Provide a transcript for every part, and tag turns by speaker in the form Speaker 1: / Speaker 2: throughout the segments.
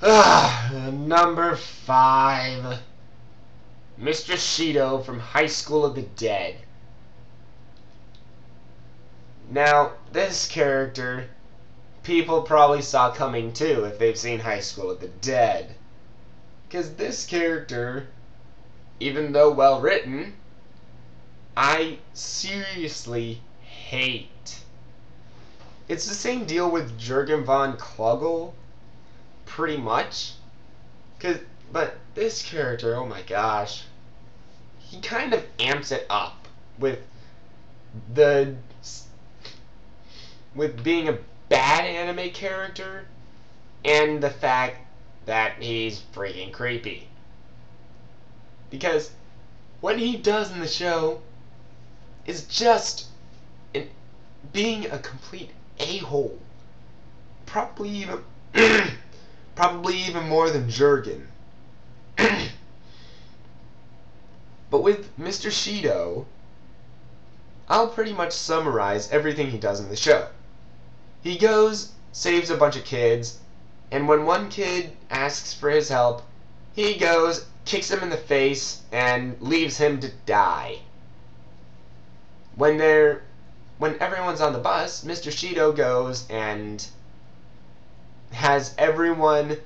Speaker 1: Number 5. Mr. Shido from High School of the Dead. Now, this character, people probably saw coming too if they've seen High School of the Dead. Because this character, even though well written, I seriously hate. It's the same deal with Jurgen von Klugel, pretty much. But this character, oh my gosh, he kind of amps it up with being a bad anime character and the fact that he's freaking creepy. Because what he does in the show is just being a complete a-hole. Probably even more than Jurgen. But with Mr. Shido, I'll pretty much summarize everything he does in the show. He goes, saves a bunch of kids, and when one kid asks for his help, he goes, kicks him in the face, and leaves him to die. When everyone's on the bus, Mr. Shido goes and has everyone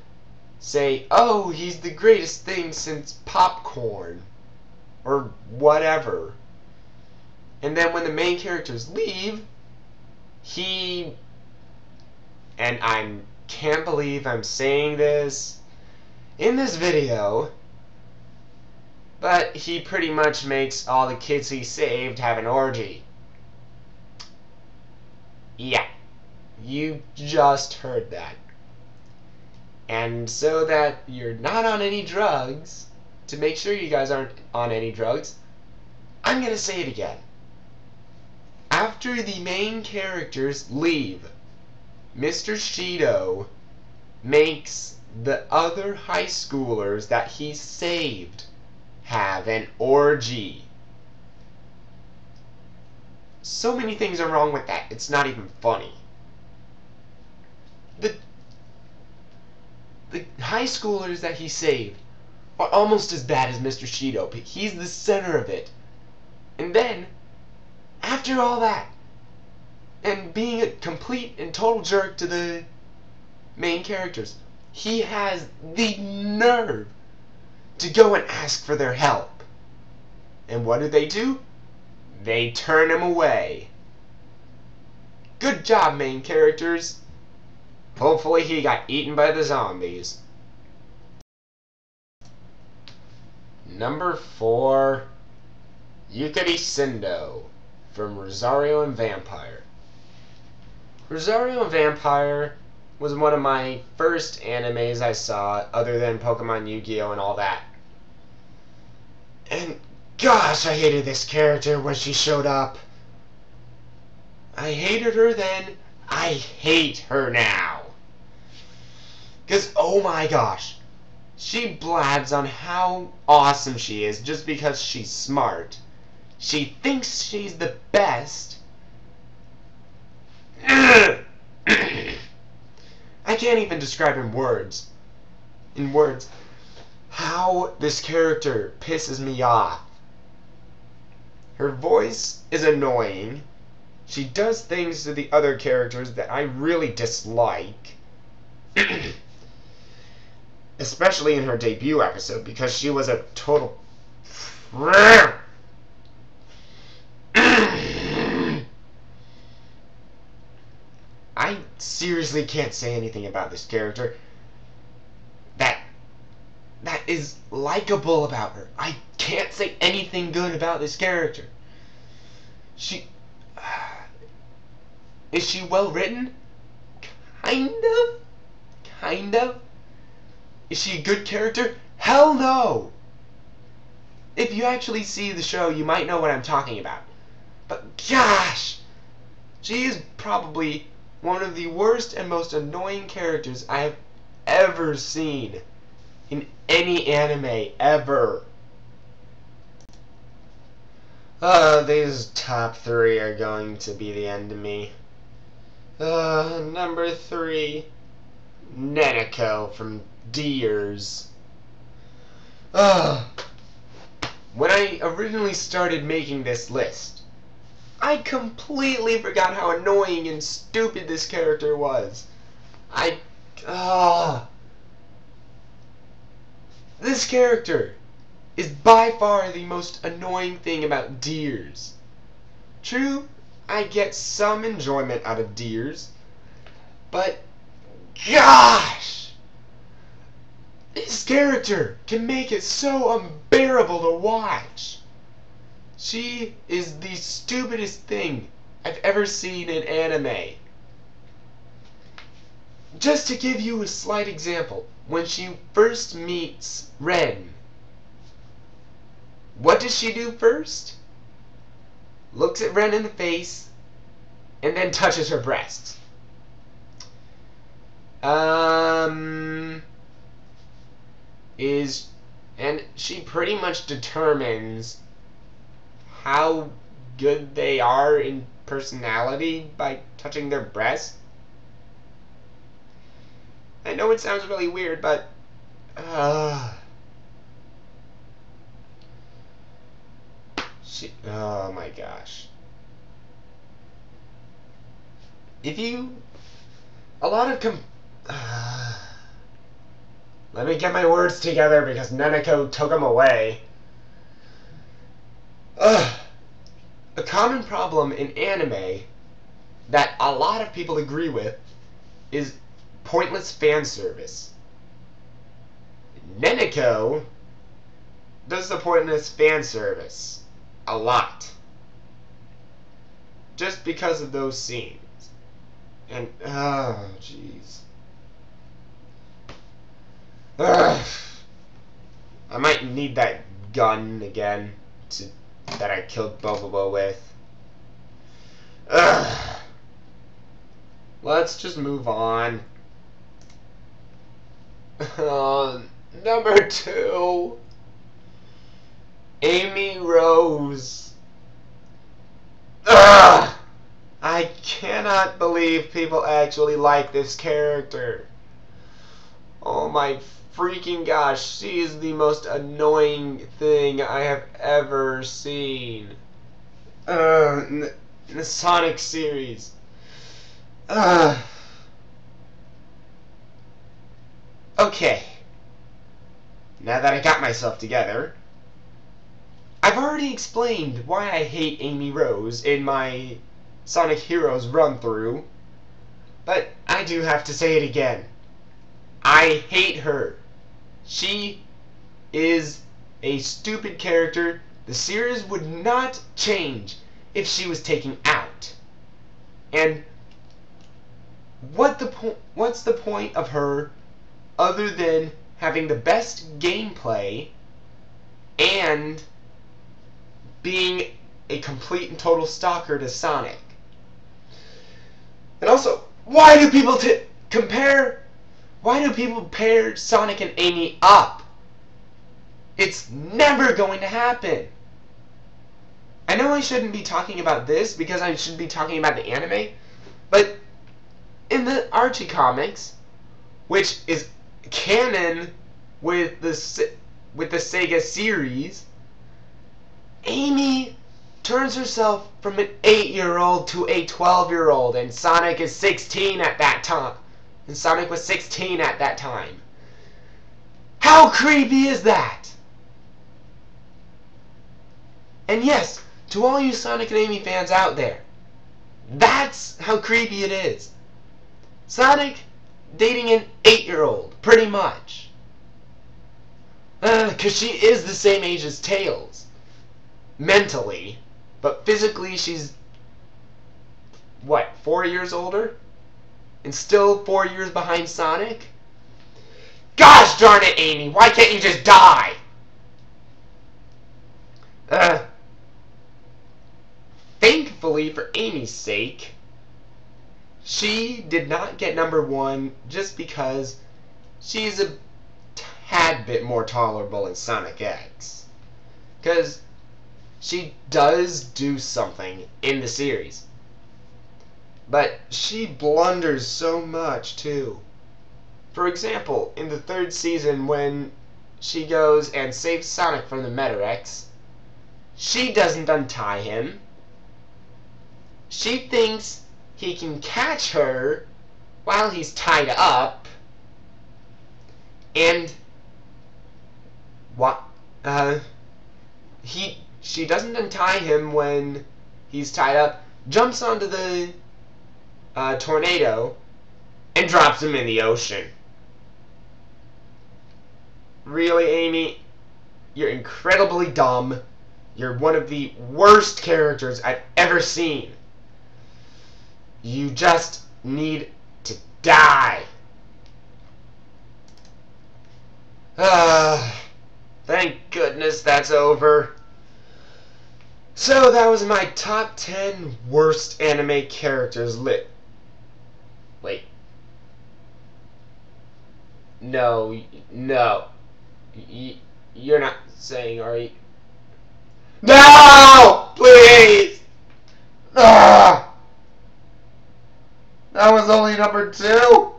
Speaker 1: say, "Oh, he's the greatest thing since popcorn," or whatever. And then when the main characters leave, and I can't believe I'm saying this in this video, but he pretty much makes all the kids he saved have an orgy. Yeah, you just heard that. And so that you're not on any drugs, to make sure you guys aren't on any drugs, I'm gonna say it again. After the main characters leave, Mr. Shido makes the other high schoolers that he saved have an orgy. So many things are wrong with that, it's not even funny. The high schoolers that he saved are almost as bad as Mr. Shido, but he's the center of it. And then, after all that, and being a complete and total jerk to the main characters, he has the nerve to go and ask for their help. And what do? They turn him away. Good job, main characters. Hopefully he got eaten by the zombies. Number 4, Yukari Sendo from Rosario and Vampire. Rosario and Vampire was one of my first animes I saw, other than Pokemon, Yu-Gi-Oh! And all that. And gosh, I hated this character when she showed up. I hated her then, I hate her now. Because, oh my gosh, she blabs on how awesome she is just because she's smart. She thinks she's the best. I can't even describe in words how this character pisses me off. Her voice is annoying. She does things to the other characters that I really dislike. Especially in her debut episode, because she was a total I seriously can't say anything about this character that is likable about her. I can't say anything good about this character. Is she well written? Kind of. Is she a good character? Hell no! If you actually see the show, you might know what I'm talking about. But gosh! She is probably one of the worst and most annoying characters I have ever seen in any anime ever. These top 3 are going to be the end of me. Number 3, Neneko from Deers. Ugh. When I originally started making this list, I completely forgot how annoying and stupid this character was. This character is by far the most annoying thing about Deers. True, I get some enjoyment out of Deers, but gosh! This character can make it so unbearable to watch. She is the stupidest thing I've ever seen in anime. Just to give you a slight example, when she first meets Ren, what does she do first? Looks at Ren in the face, and then touches her breasts. And she pretty much determines how good they are in personality by touching their breasts. I know it sounds really weird, but oh my gosh. Let me get my words together because Neneko took them away. A common problem in anime that a lot of people agree with is pointless fan service. Neneko does the pointless fan service a lot. Just because of those scenes. And, oh, jeez. I might need that gun again that I killed Bobobo with. Let's just move on. Number 2. Amy Rose. I cannot believe people actually like this character. Oh my freaking gosh, she is the most annoying thing I have ever seen. In the Sonic series. Okay. Now that I got myself together, I've already explained why I hate Amy Rose in my Sonic Heroes run-through, but I do have to say it again. I hate her. She is a stupid character. The series would not change if she was taken out. And what's the point of her other than having the best gameplay and being a complete and total stalker to Sonic? And also, why do people pair Sonic and Amy up? It's never going to happen. I know I shouldn't be talking about this because I should be talking about the anime, but in the Archie comics, which is canon with the Sega series, Amy turns herself from an 8-year-old to a 12-year-old, and Sonic is 16 at that time. And Sonic was 16 at that time. How creepy is that? And yes, to all you Sonic and Amy fans out there, that's how creepy it is. Sonic dating an 8-year-old, pretty much. Because she is the same age as Tails. Mentally. But physically, she's, what, 4 years older? And still 4 years behind Sonic? Gosh darn it, Amy! Why can't you just die? Thankfully, for Amy's sake, she did not get number 1 just because she's a tad bit more tolerable in Sonic X. Because she does do something in the series. But she blunders so much, too. For example, in the 3rd season when she goes and saves Sonic from the Metarex, she doesn't untie him. She thinks he can catch her while he's tied up, and she doesn't untie him when he's tied up, jumps onto the tornado, and drops him in the ocean. Really, Amy? You're incredibly dumb. You're one of the worst characters I've ever seen. You just need to die. Thank goodness that's over. So that was my top 10 worst anime characters lit. Wait. No. You're not saying, are you? No! Please! Ah! That was only number 2?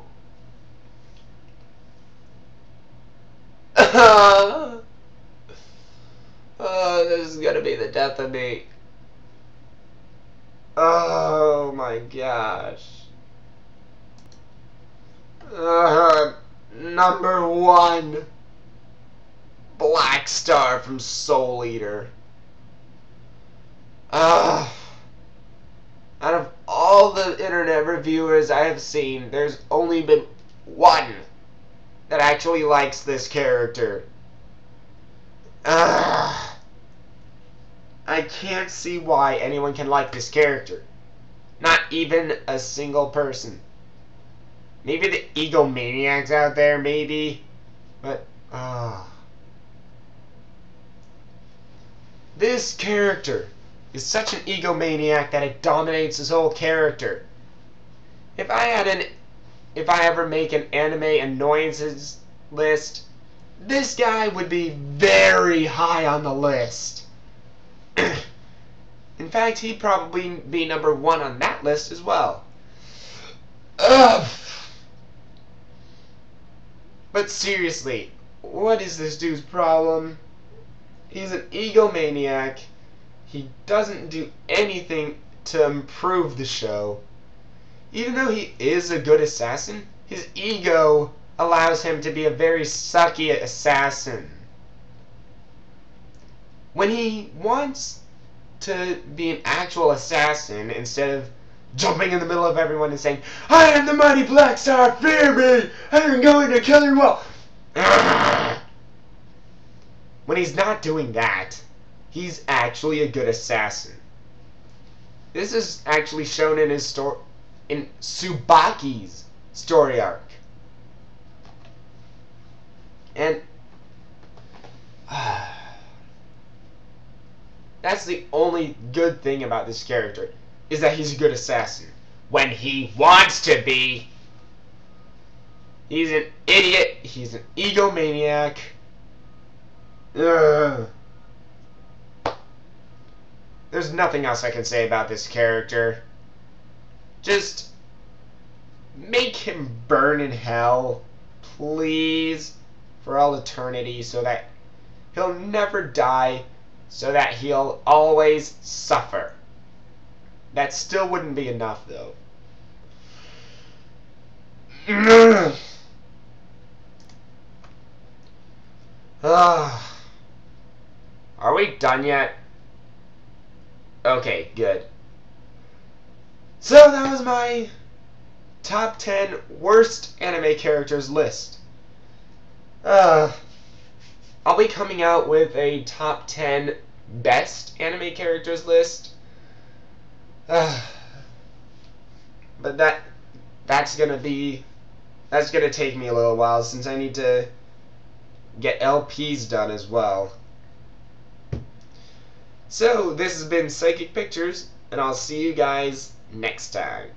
Speaker 1: This is gonna be the death of me. Oh my gosh. Number 1. Black Star from Soul Eater. Out of all the internet reviewers I have seen, there's only been one that actually likes this character. I can't see why anyone can like this character. Not even a single person. Maybe the egomaniacs out there, maybe. But, this character is such an egomaniac that it dominates his whole character. If I ever make an anime annoyances list, this guy would be very high on the list. In fact, he'd probably be number 1 on that list as well. But seriously, what is this dude's problem? He's an egomaniac. He doesn't do anything to improve the show. Even though he is a good assassin, his ego allows him to be a very sucky assassin. When he wants to be an actual assassin, instead of jumping in the middle of everyone and saying, "I am the mighty Black Star, fear me, I am going to kill you all." When he's not doing that, he's actually a good assassin. This is actually shown in his story, in Tsubaki's story arc. And that's the only good thing about this character, is that he's a good assassin. When he wants to be. He's an idiot. He's an egomaniac. There's nothing else I can say about this character. Just make him burn in hell, please, for all eternity, so that he'll never die, so that he'll always suffer. That still wouldn't be enough, though. Are we done yet? Okay, good. So that was my top 10 worst anime characters list. I'll be coming out with a top 10 best anime characters list. But that's gonna take me a little while, since I need to get LPs done as well. So this has been Psychic Pictures, and I'll see you guys next time.